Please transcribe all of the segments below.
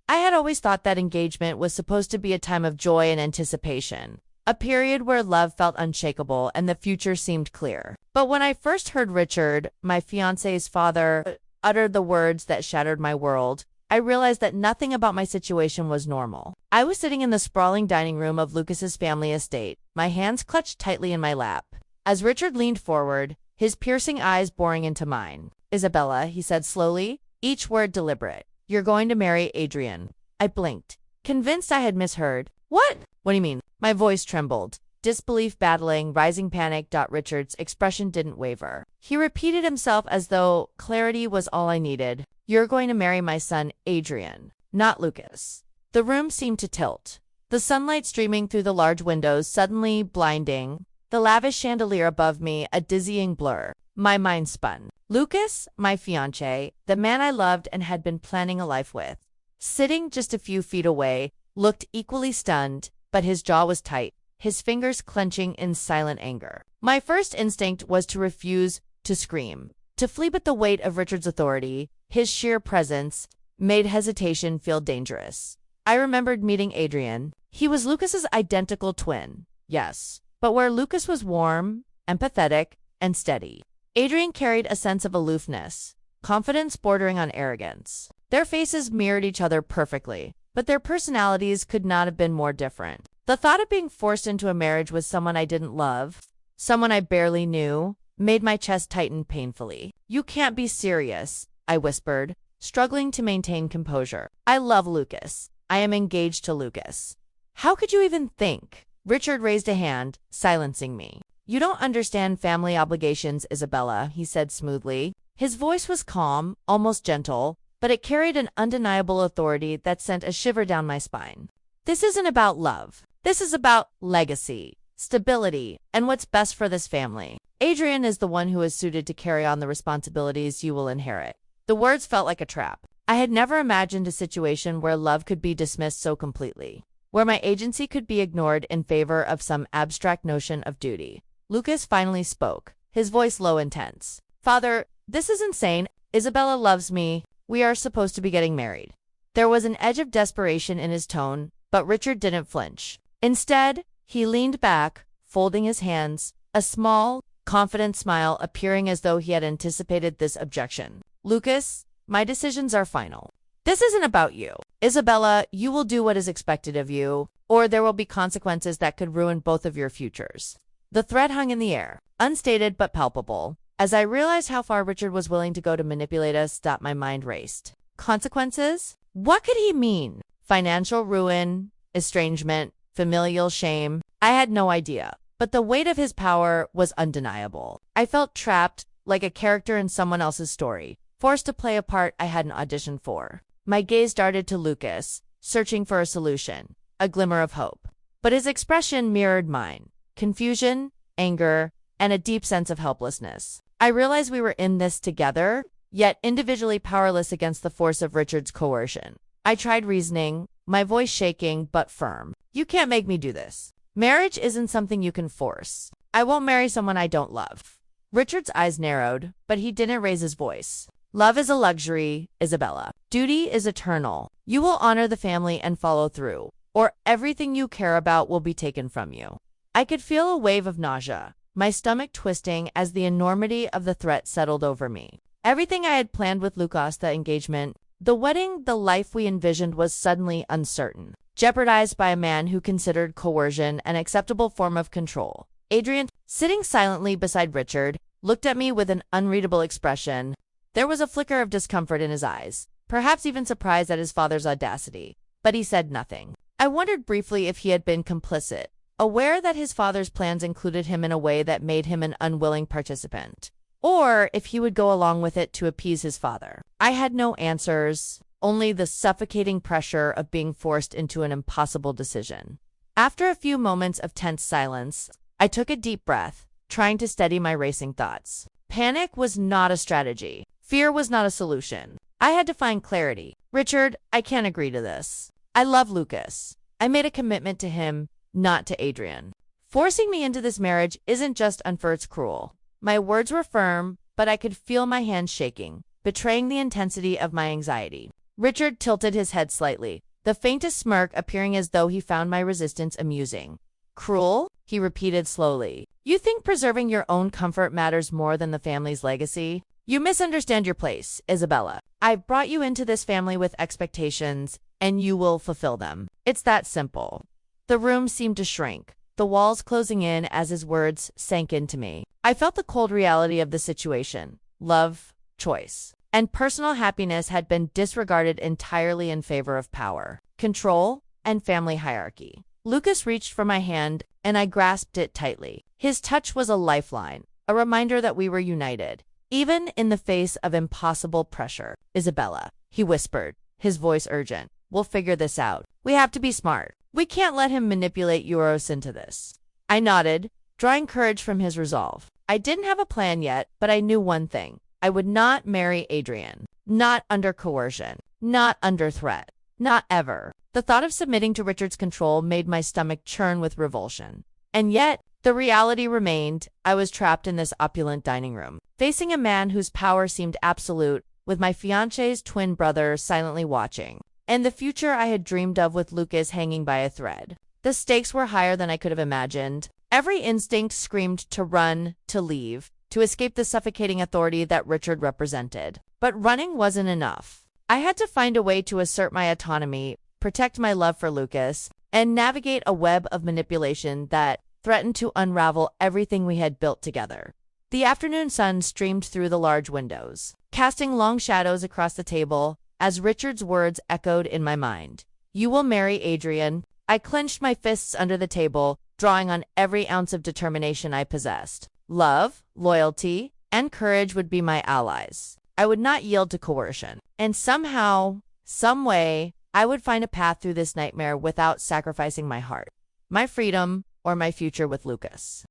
I had always thought that engagement was supposed to be a time of joy and anticipation, a period where love felt unshakable and the future seemed clear. But when I first heard Richard, my fiancé's father, utter the words that shattered my world, I realized that nothing about my situation was normal. I was sitting in the sprawling dining room of Lucas's family estate, my hands clutched tightly in my lap. As Richard leaned forward, his piercing eyes boring into mine. "Isabella," he said slowly, each word deliberate, "you're going to marry Adrian." I blinked, convinced I had misheard. "What? What do you mean?" My voice trembled, disbelief battling rising panic. Richard's expression didn't waver. He repeated himself as though clarity was all I needed. "You're going to marry my son, Adrian, not Lucas." The room seemed to tilt, the sunlight streaming through the large windows suddenly blinding, the lavish chandelier above me a dizzying blur. My mind spun. Lucas, my fiancé, the man I loved and had been planning a life with, sitting just a few feet away, looked equally stunned, but his jaw was tight, his fingers clenching in silent anger. My first instinct was to refuse, to scream, to flee, but the weight of Richard's authority, his sheer presence, made hesitation feel dangerous. I remembered meeting Adrian. He was Lucas's identical twin, yes, but where Lucas was warm, empathetic, and steady, Adrian carried a sense of aloofness, confidence bordering on arrogance. Their faces mirrored each other perfectly, but their personalities could not have been more different. The thought of being forced into a marriage with someone I didn't love, someone I barely knew, made my chest tighten painfully. "You can't be serious," I whispered, struggling to maintain composure. "I love Lucas. I am engaged to Lucas." "How could you even think?" Richard raised a hand, silencing me. "You don't understand family obligations, Isabella," he said smoothly. His voice was calm, almost gentle, but it carried an undeniable authority that sent a shiver down my spine. "This isn't about love. This is about legacy, stability, and what's best for this family. Adrian is the one who is suited to carry on the responsibilities you will inherit." The words felt like a trap. I had never imagined a situation where love could be dismissed so completely, where my agency could be ignored in favor of some abstract notion of duty. Lucas finally spoke, his voice low and tense. "Father, this is insane. Isabella loves me. We are supposed to be getting married." There was an edge of desperation in his tone, but Richard didn't flinch. Instead, he leaned back, folding his hands, a small, confident smile appearing as though he had anticipated this objection. "Lucas, my decisions are final. This isn't about you. Isabella, you will do what is expected of you, or there will be consequences that could ruin both of your futures." The threat hung in the air, unstated but palpable. As I realized how far Richard was willing to go to manipulate us, my mind raced. Consequences? What could he mean? Financial ruin, estrangement, familial shame? I had no idea, but the weight of his power was undeniable. I felt trapped, like a character in someone else's story, forced to play a part I hadn't auditioned for. My gaze darted to Lucas, searching for a solution, a glimmer of hope. But his expression mirrored mine. Confusion, anger, and a deep sense of helplessness. I realized we were in this together, yet individually powerless against the force of Richard's coercion. I tried reasoning, my voice shaking but firm. "You can't make me do this. Marriage isn't something you can force. I won't marry someone I don't love." Richard's eyes narrowed, but he didn't raise his voice. "Love is a luxury, Isabella. Duty is eternal. You will honor the family and follow through, or everything you care about will be taken from you." I could feel a wave of nausea, my stomach twisting as the enormity of the threat settled over me. Everything I had planned with Lucas, the engagement, the wedding, the life we envisioned, was suddenly uncertain, jeopardized by a man who considered coercion an acceptable form of control. Adrian, sitting silently beside Richard, looked at me with an unreadable expression. There was a flicker of discomfort in his eyes, perhaps even surprise at his father's audacity, but he said nothing. I wondered briefly if he had been complicit, aware that his father's plans included him in a way that made him an unwilling participant, or if he would go along with it to appease his father. I had no answers, only the suffocating pressure of being forced into an impossible decision. After a few moments of tense silence, I took a deep breath, trying to steady my racing thoughts. Panic was not a strategy. Fear was not a solution. I had to find clarity. "Richard, I can't agree to this. I love Lucas. I made a commitment to him, not to Adrian. Forcing me into this marriage isn't just unfair, it's cruel." My words were firm, but I could feel my hands shaking, betraying the intensity of my anxiety. Richard tilted his head slightly, the faintest smirk appearing as though he found my resistance amusing. Cruel? He repeated slowly. You think preserving your own comfort matters more than the family's legacy? You misunderstand your place, Isabella. I've brought you into this family with expectations, and you will fulfill them. It's that simple. The room seemed to shrink, the walls closing in as his words sank into me. I felt the cold reality of the situation. Love, choice, and personal happiness had been disregarded entirely in favor of power, control, and family hierarchy. Lucas reached for my hand, and I grasped it tightly. His touch was a lifeline, a reminder that we were united, even in the face of impossible pressure. Isabella, he whispered, his voice urgent. We'll figure this out. We have to be smart. We can't let him manipulate Euros into this. I nodded, drawing courage from his resolve. I didn't have a plan yet, but I knew one thing. I would not marry Adrian. Not under coercion. Not under threat. Not ever. The thought of submitting to Richard's control made my stomach churn with revulsion. And yet, the reality remained. I was trapped in this opulent dining room, facing a man whose power seemed absolute, with my fiancé's twin brother silently watching, and the future I had dreamed of with Lucas hanging by a thread. The stakes were higher than I could have imagined. Every instinct screamed to run, to leave, to escape the suffocating authority that Richard represented. But running wasn't enough. I had to find a way to assert my autonomy, protect my love for Lucas, and navigate a web of manipulation that threatened to unravel everything we had built together. The afternoon sun streamed through the large windows, casting long shadows across the table as Richard's words echoed in my mind. You will marry Adrian. I clenched my fists under the table, drawing on every ounce of determination I possessed. Love, loyalty, and courage would be my allies. I would not yield to coercion. And somehow, some way, I would find a path through this nightmare without sacrificing my heart, my freedom, or my future with Lucas.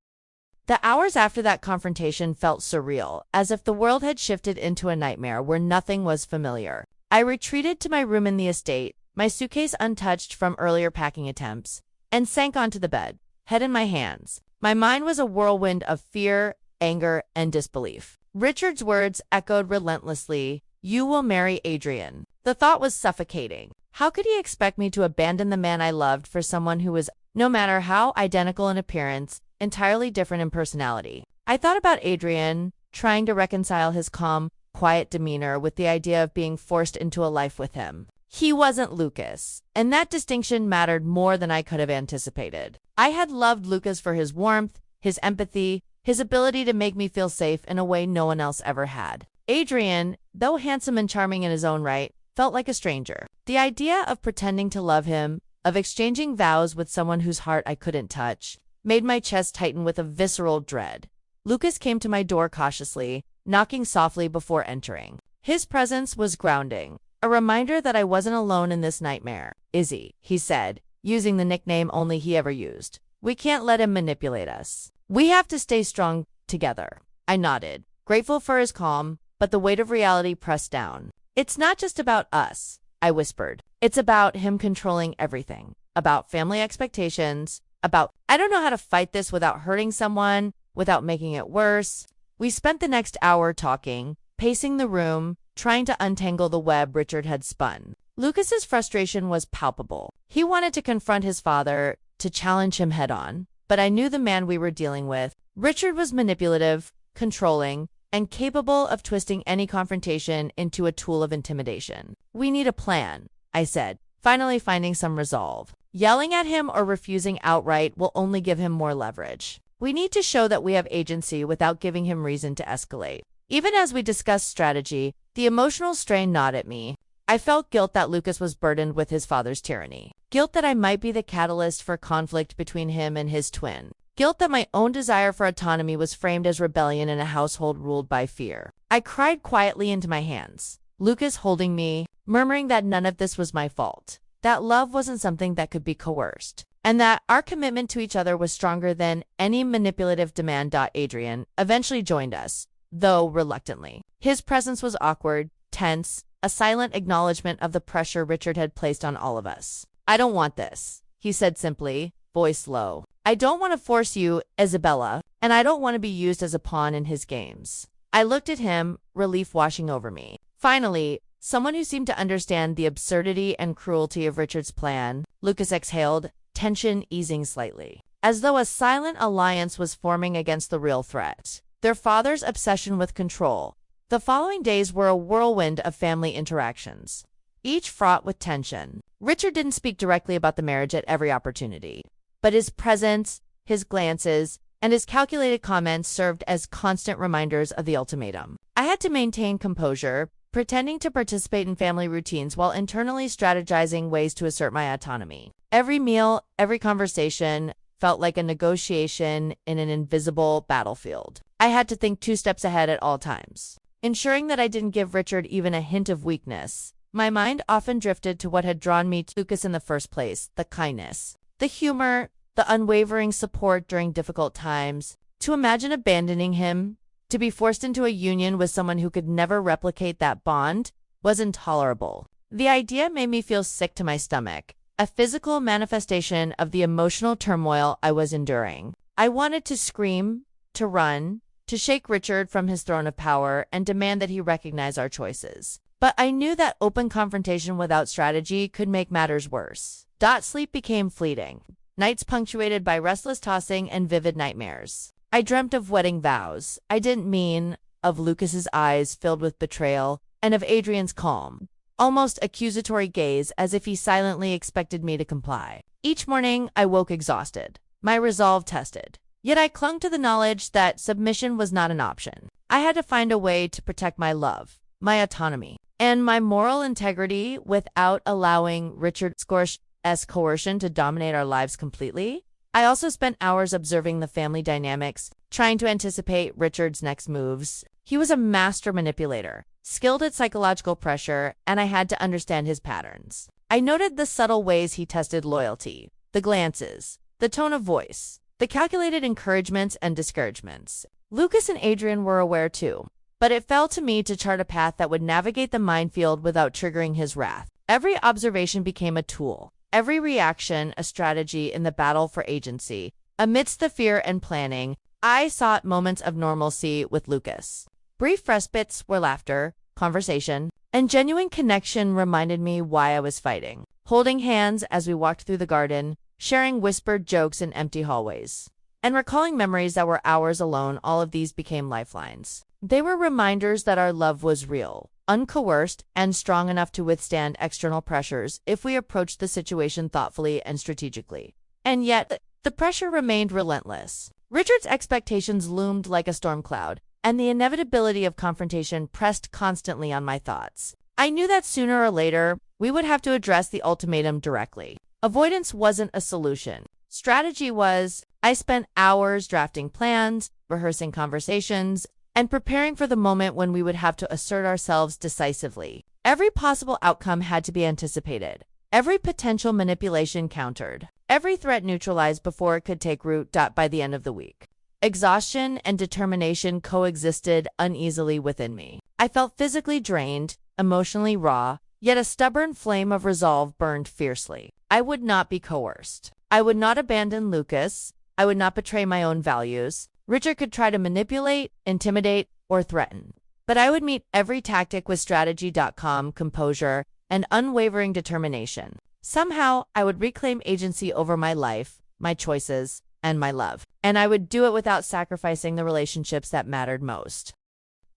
The hours after that confrontation felt surreal, as if the world had shifted into a nightmare where nothing was familiar. I retreated to my room in the estate, my suitcase untouched from earlier packing attempts, and sank onto the bed, head in my hands. My mind was a whirlwind of fear, anger, and disbelief. Richard's words echoed relentlessly. You will marry Adrian. The thought was suffocating. How could he expect me to abandon the man I loved for someone who was, no matter how identical in appearance, entirely different in personality? I thought about Adrian, trying to reconcile his calm, quiet demeanor with the idea of being forced into a life with him. He wasn't Lucas, and that distinction mattered more than I could have anticipated. I had loved Lucas for his warmth, his empathy, his ability to make me feel safe in a way no one else ever had. Adrian, though handsome and charming in his own right, felt like a stranger. The idea of pretending to love him, of exchanging vows with someone whose heart I couldn't touch, made my chest tighten with a visceral dread. Lucas came to my door cautiously, knocking softly before entering. His presence was grounding, a reminder that I wasn't alone in this nightmare. Izzy, he said, using the nickname only he ever used. We can't let him manipulate us. We have to stay strong together. I nodded, grateful for his calm, but the weight of reality pressed down. It's not just about us, I whispered. It's about him controlling everything. About family expectations, about, I don't know how to fight this without hurting someone, without making it worse. We spent the next hour talking, pacing the room, trying to untangle the web Richard had spun. Lucas's frustration was palpable. He wanted to confront his father, to challenge him head-on, but I knew the man we were dealing with. Richard was manipulative, controlling, and capable of twisting any confrontation into a tool of intimidation. We need a plan, I said, finally finding some resolve. Yelling at him or refusing outright will only give him more leverage. We need to show that we have agency without giving him reason to escalate. Even as we discussed strategy, the emotional strain gnawed at me. I felt guilt that Lucas was burdened with his father's tyranny. Guilt that I might be the catalyst for conflict between him and his twin. Guilt that my own desire for autonomy was framed as rebellion in a household ruled by fear. I cried quietly into my hands, Lucas holding me, murmuring that none of this was my fault, that love wasn't something that could be coerced, and that our commitment to each other was stronger than any manipulative demand. Adrian eventually joined us, though reluctantly. His presence was awkward, tense, a silent acknowledgement of the pressure Richard had placed on all of us. I don't want this, he said simply, voice low. I don't want to force you, Isabella, and I don't want to be used as a pawn in his games. I looked at him, relief washing over me. Finally, someone who seemed to understand the absurdity and cruelty of Richard's plan. Lucas exhaled, tension easing slightly, as though a silent alliance was forming against the real threat, their father's obsession with control. The following days were a whirlwind of family interactions, each fraught with tension. Richard didn't speak directly about the marriage at every opportunity, but his presence, his glances, and his calculated comments served as constant reminders of the ultimatum. I had to maintain composure, pretending to participate in family routines while internally strategizing ways to assert my autonomy. Every meal, every conversation felt like a negotiation in an invisible battlefield. I had to think 2 steps ahead at all times, ensuring that I didn't give Richard even a hint of weakness. My mind often drifted to what had drawn me to Lucas in the first place: the kindness, the humor, the unwavering support during difficult times. To imagine abandoning him, to be forced into a union with someone who could never replicate that bond, was intolerable. The idea made me feel sick to my stomach, a physical manifestation of the emotional turmoil I was enduring. I wanted to scream, to run, to shake Richard from his throne of power and demand that he recognize our choices. But I knew that open confrontation without strategy could make matters worse. Sleep became fleeting, nights punctuated by restless tossing and vivid nightmares. I dreamt of wedding vows I didn't mean, of Lucas's eyes filled with betrayal, and of Adrian's calm, almost accusatory gaze as if he silently expected me to comply. Each morning I woke exhausted, my resolve tested. Yet I clung to the knowledge that submission was not an option. I had to find a way to protect my love, my autonomy, and my moral integrity without allowing Richard's coercion to dominate our lives completely. I also spent hours observing the family dynamics, trying to anticipate Richard's next moves. He was a master manipulator, skilled at psychological pressure, and I had to understand his patterns. I noted the subtle ways he tested loyalty, the glances, the tone of voice, the calculated encouragements and discouragements. Lucas and Adrian were aware too, but it fell to me to chart a path that would navigate the minefield without triggering his wrath. Every observation became a tool, every reaction a strategy in the battle for agency. Amidst the fear and planning, I sought moments of normalcy with Lucas. Brief respites where laughter, conversation, and genuine connection reminded me why I was fighting. Holding hands as we walked through the garden, sharing whispered jokes in empty hallways, and recalling memories that were ours alone, all of these became lifelines. They were reminders that our love was real, uncoerced, and strong enough to withstand external pressures if we approached the situation thoughtfully and strategically. And yet, the pressure remained relentless. Richard's expectations loomed like a storm cloud, and the inevitability of confrontation pressed constantly on my thoughts. I knew that sooner or later, we would have to address the ultimatum directly. Avoidance wasn't a solution. Strategy was. I spent hours drafting plans, rehearsing conversations, and preparing for the moment when we would have to assert ourselves decisively. Every possible outcome had to be anticipated, every potential manipulation countered, every threat neutralized before it could take root. By the end of the week, exhaustion and determination coexisted uneasily within me. I felt physically drained, emotionally raw, yet a stubborn flame of resolve burned fiercely. I would not be coerced. I would not abandon Lucas. I would not betray my own values. Richard could try to manipulate, intimidate, or threaten, but I would meet every tactic with strategy, calm, composure, and unwavering determination. Somehow, I would reclaim agency over my life, my choices, and my love, and I would do it without sacrificing the relationships that mattered most.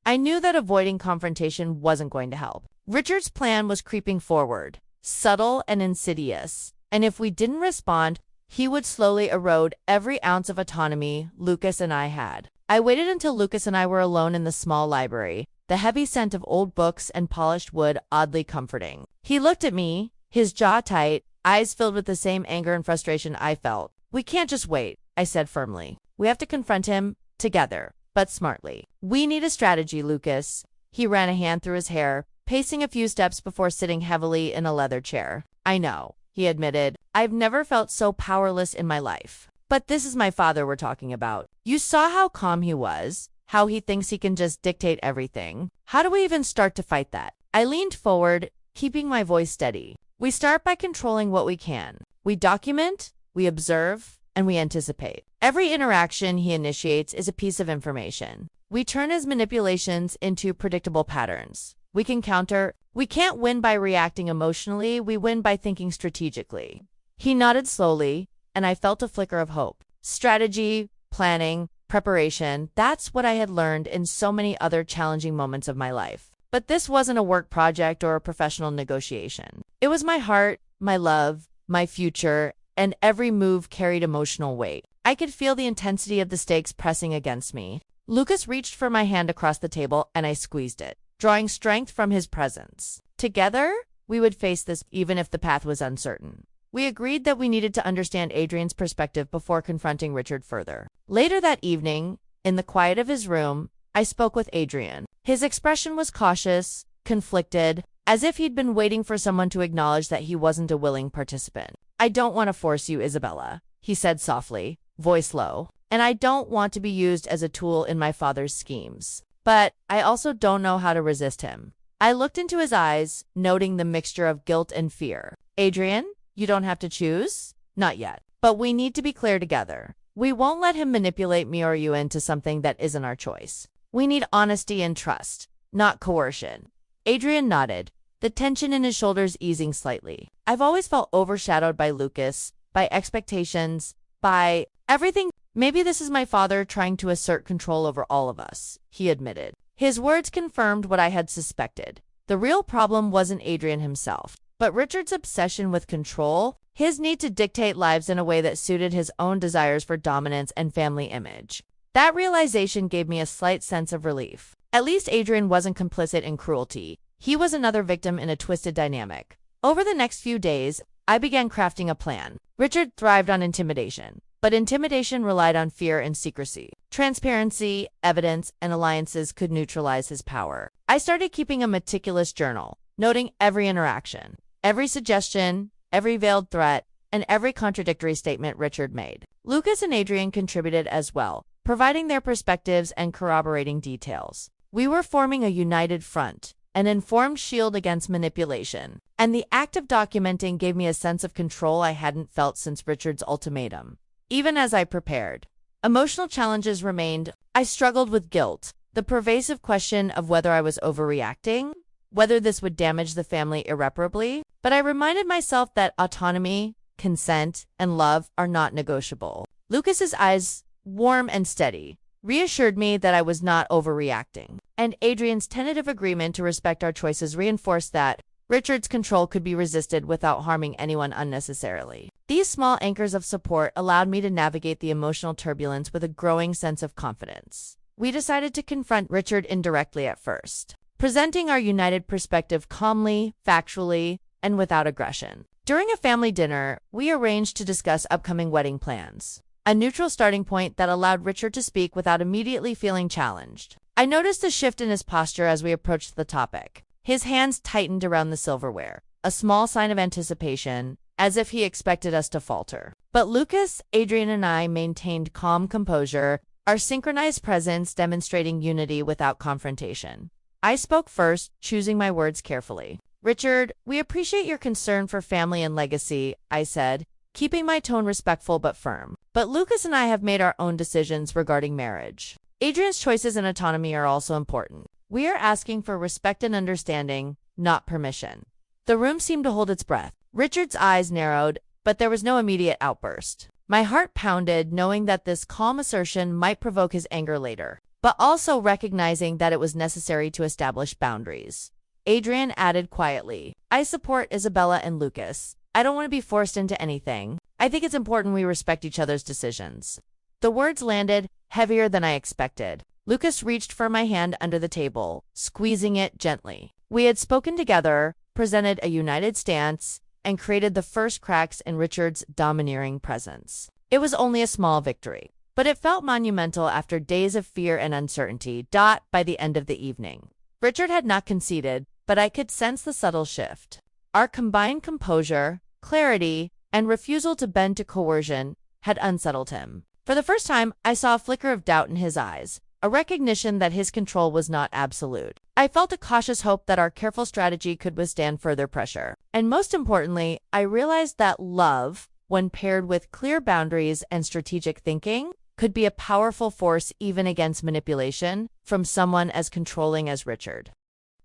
I knew that avoiding confrontation wasn't going to help. Richard's plan was creeping forward, subtle and insidious, and if we didn't respond, he would slowly erode every ounce of autonomy Lucas and I had. I waited until Lucas and I were alone in the small library, the heavy scent of old books and polished wood oddly comforting. He looked at me, his jaw tight, eyes filled with the same anger and frustration I felt. "We can't just wait," I said firmly. "We have to confront him, together, but smartly. We need a strategy, Lucas." He ran a hand through his hair, pacing a few steps before sitting heavily in a leather chair. "I know," he admitted. "I've never felt so powerless in my life. But this is my father we're talking about. You saw how calm he was, how he thinks he can just dictate everything. How do we even start to fight that?" I leaned forward, keeping my voice steady. "We start by controlling what we can. We document, we observe, and we anticipate. Every interaction he initiates is a piece of information. We turn his manipulations into predictable patterns. We can counter. We can't win by reacting emotionally, we win by thinking strategically. He nodded slowly, and I felt a flicker of hope. Strategy, planning, preparation, that's what I had learned in so many other challenging moments of my life. But this wasn't a work project or a professional negotiation. It was my heart, my love, my future, and every move carried emotional weight. I could feel the intensity of the stakes pressing against me. Lucas reached for my hand across the table, and I squeezed it, drawing strength from his presence. Together, we would face this even if the path was uncertain. We agreed that we needed to understand Adrian's perspective before confronting Richard further. Later that evening, in the quiet of his room, I spoke with Adrian. His expression was cautious, conflicted, as if he'd been waiting for someone to acknowledge that he wasn't a willing participant. "I don't want to force you, Isabella," he said softly, voice low, "and I don't want to be used as a tool in my father's schemes. But I also don't know how to resist him." I looked into his eyes, noting the mixture of guilt and fear. "Adrian, you don't have to choose? Not yet. But we need to be clear together. We won't let him manipulate me or you into something that isn't our choice. We need honesty and trust, not coercion." Adrian nodded, the tension in his shoulders easing slightly. "I've always felt overshadowed by Lucas, by expectations, by everything. Maybe this is my father trying to assert control over all of us," he admitted. His words confirmed what I had suspected. The real problem wasn't Adrian himself, but Richard's obsession with control, his need to dictate lives in a way that suited his own desires for dominance and family image. That realization gave me a slight sense of relief. At least Adrian wasn't complicit in cruelty. He was another victim in a twisted dynamic. Over the next few days, I began crafting a plan. Richard thrived on intimidation, but intimidation relied on fear and secrecy. Transparency, evidence, and alliances could neutralize his power. I started keeping a meticulous journal, noting every interaction, every suggestion, every veiled threat, and every contradictory statement Richard made. Lucas and Adrian contributed as well, providing their perspectives and corroborating details. We were forming a united front, an informed shield against manipulation, and the act of documenting gave me a sense of control I hadn't felt since Richard's ultimatum. Even as I prepared, emotional challenges remained. I struggled with guilt, the pervasive question of whether I was overreacting, whether this would damage the family irreparably, but I reminded myself that autonomy, consent, and love are not negotiable. Lucas's eyes, warm and steady, reassured me that I was not overreacting, and Adrian's tentative agreement to respect our choices reinforced that Richard's control could be resisted without harming anyone unnecessarily. These small anchors of support allowed me to navigate the emotional turbulence with a growing sense of confidence. We decided to confront Richard indirectly at first, presenting our united perspective calmly, factually, and without aggression. During a family dinner, we arranged to discuss upcoming wedding plans, a neutral starting point that allowed Richard to speak without immediately feeling challenged. I noticed a shift in his posture as we approached the topic. His hands tightened around the silverware, a small sign of anticipation, as if he expected us to falter. But Lucas, Adrian, and I maintained calm composure, our synchronized presence demonstrating unity without confrontation. I spoke first, choosing my words carefully. "Richard, we appreciate your concern for family and legacy," I said, keeping my tone respectful but firm. "But Lucas and I have made our own decisions regarding marriage. Adrian's choices and autonomy are also important. We are asking for respect and understanding, not permission." The room seemed to hold its breath. Richard's eyes narrowed, but there was no immediate outburst. My heart pounded, knowing that this calm assertion might provoke his anger later, but also recognizing that it was necessary to establish boundaries. Adrian added quietly, "I support Isabella and Lucas. I don't want to be forced into anything. I think it's important we respect each other's decisions." The words landed heavier than I expected. Lucas reached for my hand under the table, squeezing it gently. We had spoken together, presented a united stance, and created the first cracks in Richard's domineering presence. It was only a small victory, but it felt monumental after days of fear and uncertainty. By the end of the evening, Richard had not conceded, but I could sense the subtle shift. Our combined composure, clarity, and refusal to bend to coercion had unsettled him. For the first time, I saw a flicker of doubt in his eyes, a recognition that his control was not absolute. I felt a cautious hope that our careful strategy could withstand further pressure. And most importantly, I realized that love, when paired with clear boundaries and strategic thinking, could be a powerful force even against manipulation from someone as controlling as Richard.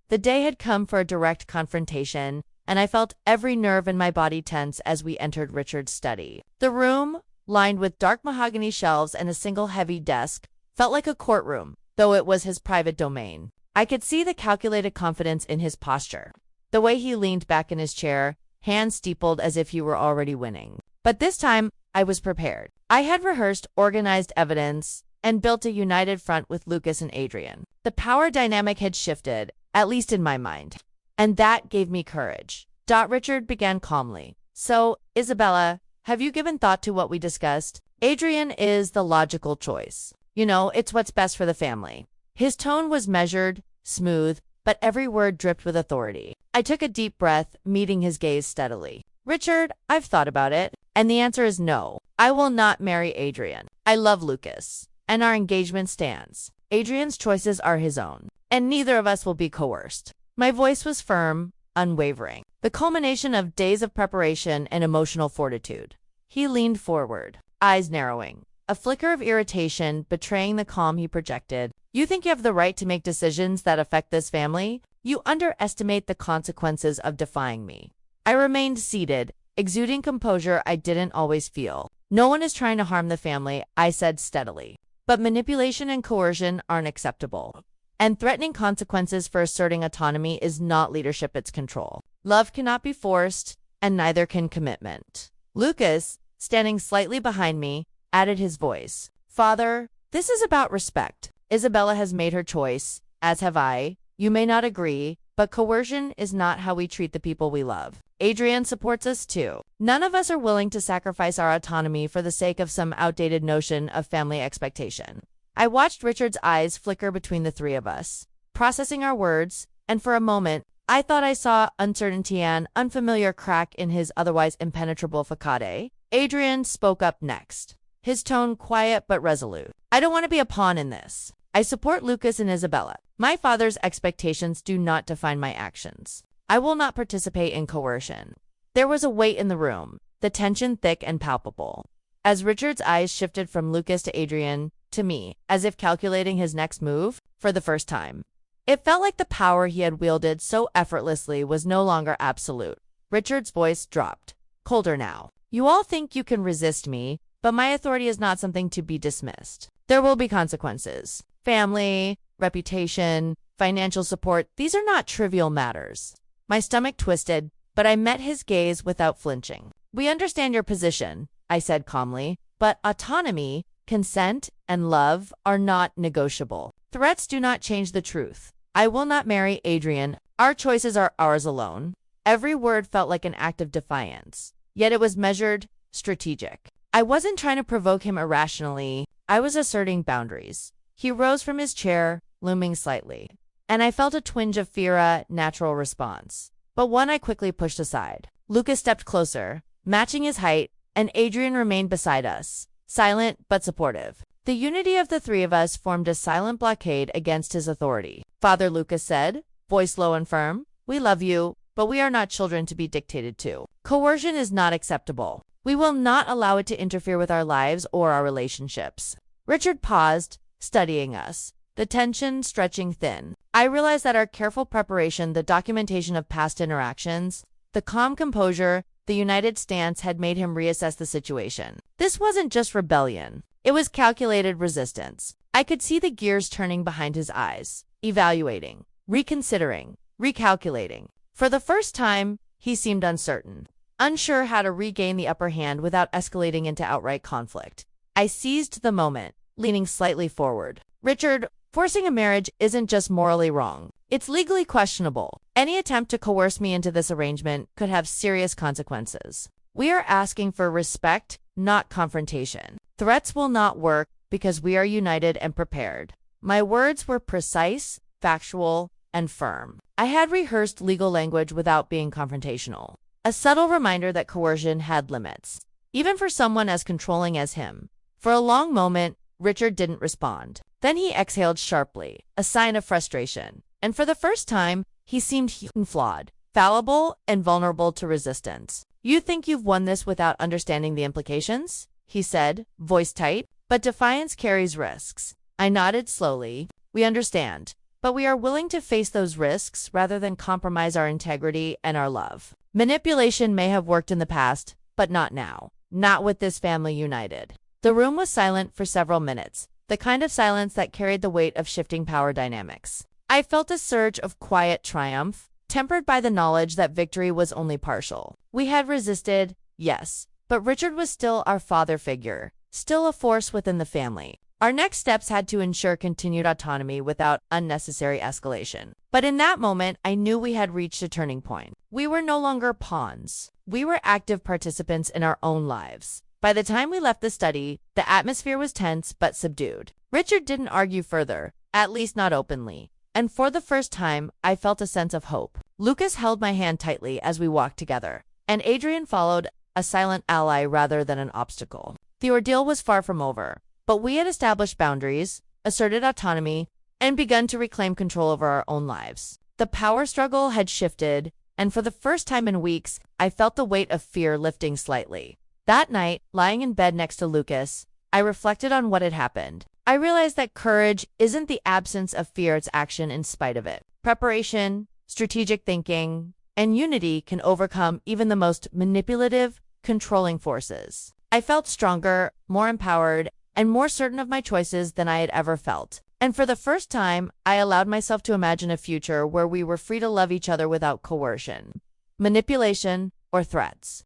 The day had come for a direct confrontation, and I felt every nerve in my body tense as we entered Richard's study. The room, lined with dark mahogany shelves and a single heavy desk, felt like a courtroom, though it was his private domain. I could see the calculated confidence in his posture, the way he leaned back in his chair, hands steepled as if he were already winning. But this time, I was prepared. I had rehearsed organized evidence and built a united front with Lucas and Adrian. The power dynamic had shifted, at least in my mind, and that gave me courage. Richard began calmly. So, Isabella, have you given thought to what we discussed? Adrian is the logical choice. You know, it's what's best for the family. His tone was measured, smooth, but every word dripped with authority. I took a deep breath, meeting his gaze steadily. Richard, I've thought about it, and the answer is no. I will not marry Adrian. I love Lucas, and our engagement stands. Adrian's choices are his own, and neither of us will be coerced. My voice was firm, unwavering, the culmination of days of preparation and emotional fortitude. He leaned forward, eyes narrowing, a flicker of irritation betraying the calm he projected. You think you have the right to make decisions that affect this family? You underestimate the consequences of defying me. I remained seated, exuding composure I didn't always feel. No one is trying to harm the family, I said steadily. But manipulation and coercion aren't acceptable. And threatening consequences for asserting autonomy is not leadership, it's control. Love cannot be forced, and neither can commitment. Lucas, standing slightly behind me, added his voice. Father, this is about respect. Isabella has made her choice, as have I. You may not agree, but coercion is not how we treat the people we love. Adrian supports us too. None of us are willing to sacrifice our autonomy for the sake of some outdated notion of family expectation. I watched Richard's eyes flicker between the three of us, processing our words, and for a moment, I thought I saw uncertainty and unfamiliar crack in his otherwise impenetrable facade. Adrian spoke up next, his tone quiet but resolute. I don't want to be a pawn in this. I support Lucas and Isabella. My father's expectations do not define my actions. I will not participate in coercion. There was a weight in the room, the tension thick and palpable. As Richard's eyes shifted from Lucas to Adrian, to me, as if calculating his next move, for the first time. It felt like the power he had wielded so effortlessly was no longer absolute. Richard's voice dropped, colder now. You all think you can resist me, but my authority is not something to be dismissed. There will be consequences. Family, reputation, financial support, these are not trivial matters. My stomach twisted, but I met his gaze without flinching. We understand your position, I said calmly, but autonomy, consent, and love are not negotiable. Threats do not change the truth. I will not marry Adrian. Our choices are ours alone. Every word felt like an act of defiance, yet it was measured, strategic. I wasn't trying to provoke him irrationally. I was asserting boundaries. He rose from his chair, looming slightly, and I felt a twinge of fear, a natural response, but one I quickly pushed aside. Lucas stepped closer, matching his height, and Adrian remained beside us, silent but supportive. The unity of the three of us formed a silent blockade against his authority. Father, Lucas said, voice low and firm, we love you, but we are not children to be dictated to. Coercion is not acceptable. We will not allow it to interfere with our lives or our relationships. Richard paused, studying us, the tension stretching thin. I realized that our careful preparation, the documentation of past interactions, the calm composure, the united stance had made him reassess the situation. This wasn't just rebellion. It was calculated resistance. I could see the gears turning behind his eyes, evaluating, reconsidering, recalculating. For the first time, he seemed uncertain, unsure how to regain the upper hand without escalating into outright conflict. I seized the moment, leaning slightly forward. Richard, forcing a marriage isn't just morally wrong. It's legally questionable. Any attempt to coerce me into this arrangement could have serious consequences. We are asking for respect, not confrontation. Threats will not work because we are united and prepared. My words were precise, factual, and firm. I had rehearsed legal language without being confrontational. A subtle reminder that coercion had limits, even for someone as controlling as him. For a long moment, Richard didn't respond. Then he exhaled sharply, a sign of frustration. And for the first time, he seemed flawed, fallible, and vulnerable to resistance. You think you've won this without understanding the implications? He said, voice tight. But defiance carries risks. I nodded slowly. We understand. but we are willing to face those risks rather than compromise our integrity and our love. Manipulation may have worked in the past, but not now. Not with this family united. The room was silent for several minutes, the kind of silence that carried the weight of shifting power dynamics. I felt a surge of quiet triumph, tempered by the knowledge that victory was only partial. We had resisted, yes, but Richard was still our father figure, still a force within the family. Our next steps had to ensure continued autonomy without unnecessary escalation. But in that moment, I knew we had reached a turning point. We were no longer pawns. We were active participants in our own lives. By the time we left the study, the atmosphere was tense but subdued. Richard didn't argue further, at least not openly. And for the first time, I felt a sense of hope. Lucas held my hand tightly as we walked together, and Adrian followed, a silent ally rather than an obstacle. The ordeal was far from over, but we had established boundaries, asserted autonomy, and begun to reclaim control over our own lives. The power struggle had shifted, and for the first time in weeks, I felt the weight of fear lifting slightly. That night, lying in bed next to Lucas, I reflected on what had happened. I realized that courage isn't the absence of fear, it's action in spite of it. Preparation, strategic thinking, and unity can overcome even the most manipulative, controlling forces. I felt stronger, more empowered, and more certain of my choices than I had ever felt. And for the first time, I allowed myself to imagine a future where we were free to love each other without coercion, manipulation, or threats.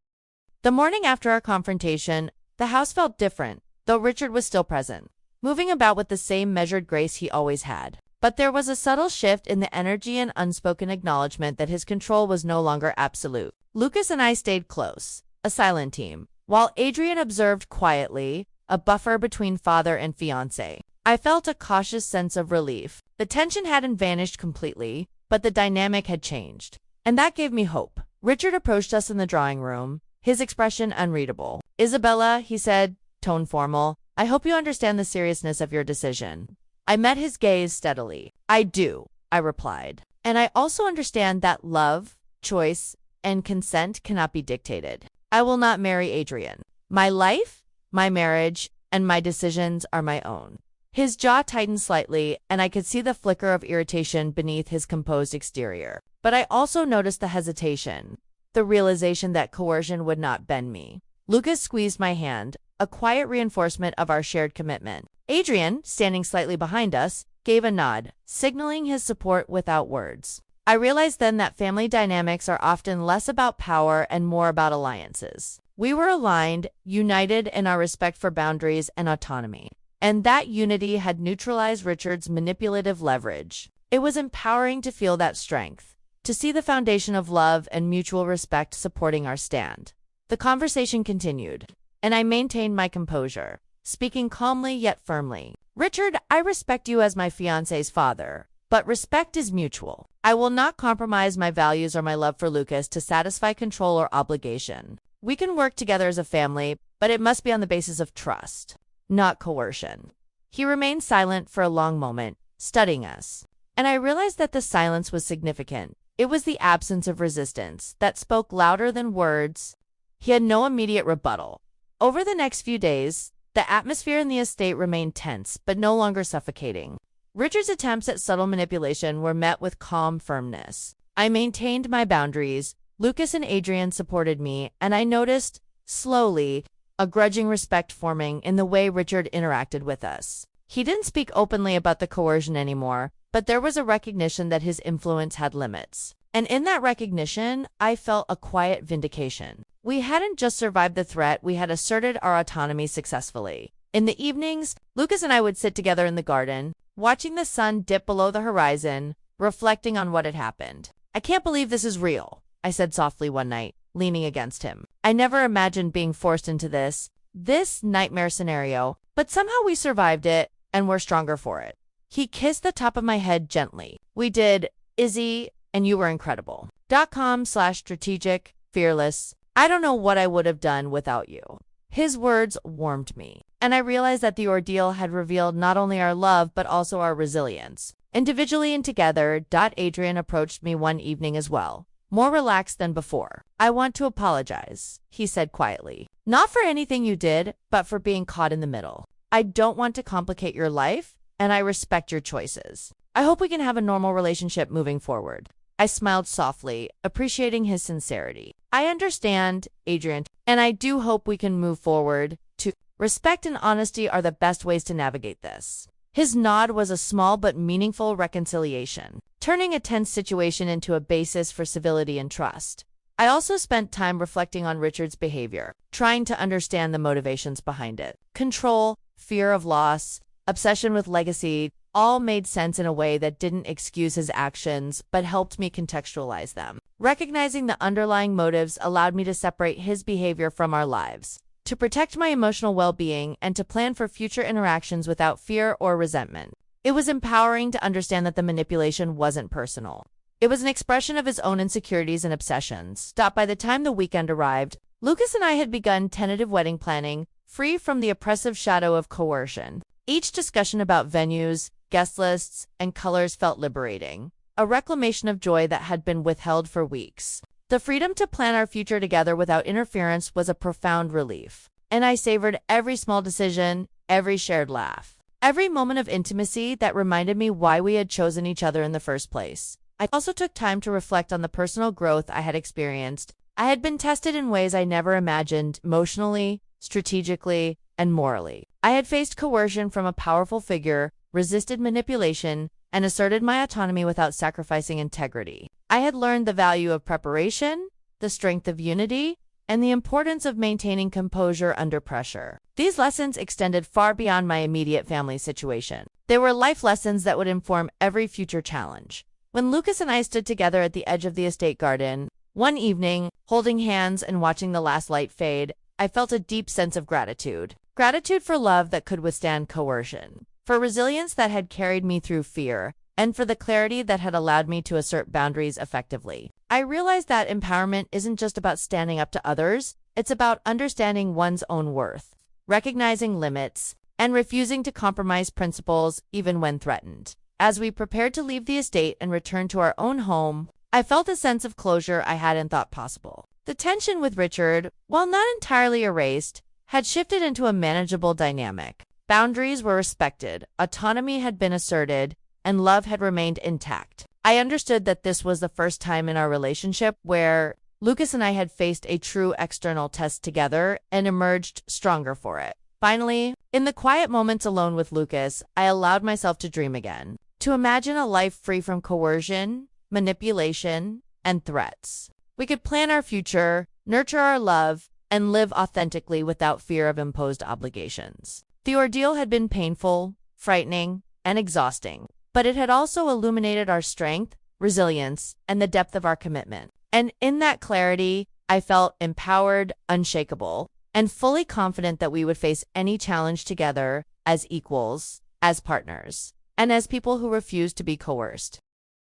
The morning after our confrontation, the house felt different, though Richard was still present, moving about with the same measured grace he always had. But there was a subtle shift in the energy and unspoken acknowledgement that his control was no longer absolute. Lucas and I stayed close, a silent team, while Adrian observed quietly, a buffer between father and fiancé. I felt a cautious sense of relief. The tension hadn't vanished completely, but the dynamic had changed. And that gave me hope. Richard approached us in the drawing room, his expression unreadable. "Isabella," he said, tone formal, "I hope you understand the seriousness of your decision." I met his gaze steadily. "I do," I replied. "And I also understand that love, choice, and consent cannot be dictated. I will not marry Adrian. My life, my marriage, and my decisions are my own." His jaw tightened slightly, and I could see the flicker of irritation beneath his composed exterior. But I also noticed the hesitation, the realization that coercion would not bend me. Lucas squeezed my hand, a quiet reinforcement of our shared commitment. Adrian, standing slightly behind us, gave a nod, signaling his support without words. I realized then that family dynamics are often less about power and more about alliances. We were aligned, united in our respect for boundaries and autonomy. And that unity had neutralized Richard's manipulative leverage. It was empowering to feel that strength, to see the foundation of love and mutual respect supporting our stand. The conversation continued, and I maintained my composure, speaking calmly yet firmly. "Richard, I respect you as my fiancé's father, but respect is mutual. I will not compromise my values or my love for Lucas to satisfy control or obligation. We can work together as a family, but it must be on the basis of trust, not coercion." He remained silent for a long moment, studying us. And I realized that the silence was significant. It was the absence of resistance that spoke louder than words. He had no immediate rebuttal. Over the next few days, the atmosphere in the estate remained tense, but no longer suffocating. Richard's attempts at subtle manipulation were met with calm firmness. I maintained my boundaries. Lucas and Adrian supported me, and I noticed, slowly, a grudging respect forming in the way Richard interacted with us. He didn't speak openly about the coercion anymore, but there was a recognition that his influence had limits. And in that recognition, I felt a quiet vindication. We hadn't just survived the threat, we had asserted our autonomy successfully. In the evenings, Lucas and I would sit together in the garden, watching the sun dip below the horizon, reflecting on what had happened. "I can't believe this is real," I said softly one night, leaning against him. "I never imagined being forced into this nightmare scenario, but somehow we survived it, and we're stronger for it." He kissed the top of my head gently. "We did, Izzy, and you were incredible. .com/strategic, fearless. I don't know what I would have done without you." His words warmed me, and I realized that the ordeal had revealed not only our love but also our resilience. Individually and together, Adrian approached me one evening as well, more relaxed than before. "I want to apologize," he said quietly. "Not for anything you did, but for being caught in the middle. I don't want to complicate your life, and I respect your choices." I hope we can have a normal relationship moving forward." I smiled softly, appreciating his sincerity. "I understand, Adrian, and I do hope we can move forward too. Respect and honesty are the best ways to navigate this." His nod was a small but meaningful reconciliation, turning a tense situation into a basis for civility and trust. I also spent time reflecting on Richard's behavior, trying to understand the motivations behind it. Control, fear of loss, obsession with legacy, all made sense in a way that didn't excuse his actions but helped me contextualize them. Recognizing the underlying motives allowed me to separate his behavior from our lives, to protect my emotional well-being and to plan for future interactions without fear or resentment. It was empowering to understand that the manipulation wasn't personal. It was an expression of his own insecurities and obsessions. By the time the weekend arrived, Lucas and I had begun tentative wedding planning, free from the oppressive shadow of coercion. Each discussion about venues, guest lists, and colors felt liberating, a reclamation of joy that had been withheld for weeks. The freedom to plan our future together without interference was a profound relief, and I savored every small decision, every shared laugh, every moment of intimacy that reminded me why we had chosen each other in the first place. I also took time to reflect on the personal growth I had experienced. I had been tested in ways I never imagined, emotionally, strategically, and morally. I had faced coercion from a powerful figure, resisted manipulation, and asserted my autonomy without sacrificing integrity. I had learned the value of preparation, the strength of unity, and the importance of maintaining composure under pressure. These lessons extended far beyond my immediate family situation. They were life lessons that would inform every future challenge. When Lucas and I stood together at the edge of the estate garden, one evening, holding hands and watching the last light fade, I felt a deep sense of gratitude. Gratitude for love that could withstand coercion, for resilience that had carried me through fear, and for the clarity that had allowed me to assert boundaries effectively. I realized that empowerment isn't just about standing up to others, it's about understanding one's own worth, recognizing limits, and refusing to compromise principles even when threatened. As we prepared to leave the estate and return to our own home, I felt a sense of closure I hadn't thought possible. The tension with Richard, while not entirely erased, had shifted into a manageable dynamic. Boundaries were respected, autonomy had been asserted, and love had remained intact. I understood that this was the first time in our relationship where Lucas and I had faced a true external test together and emerged stronger for it. Finally, in the quiet moments alone with Lucas, I allowed myself to dream again, to imagine a life free from coercion, manipulation, and threats. We could plan our future, nurture our love, and live authentically without fear of imposed obligations. The ordeal had been painful, frightening, and exhausting, but it had also illuminated our strength, resilience, and the depth of our commitment. And in that clarity, I felt empowered, unshakable, and fully confident that we would face any challenge together as equals, as partners, and as people who refused to be coerced.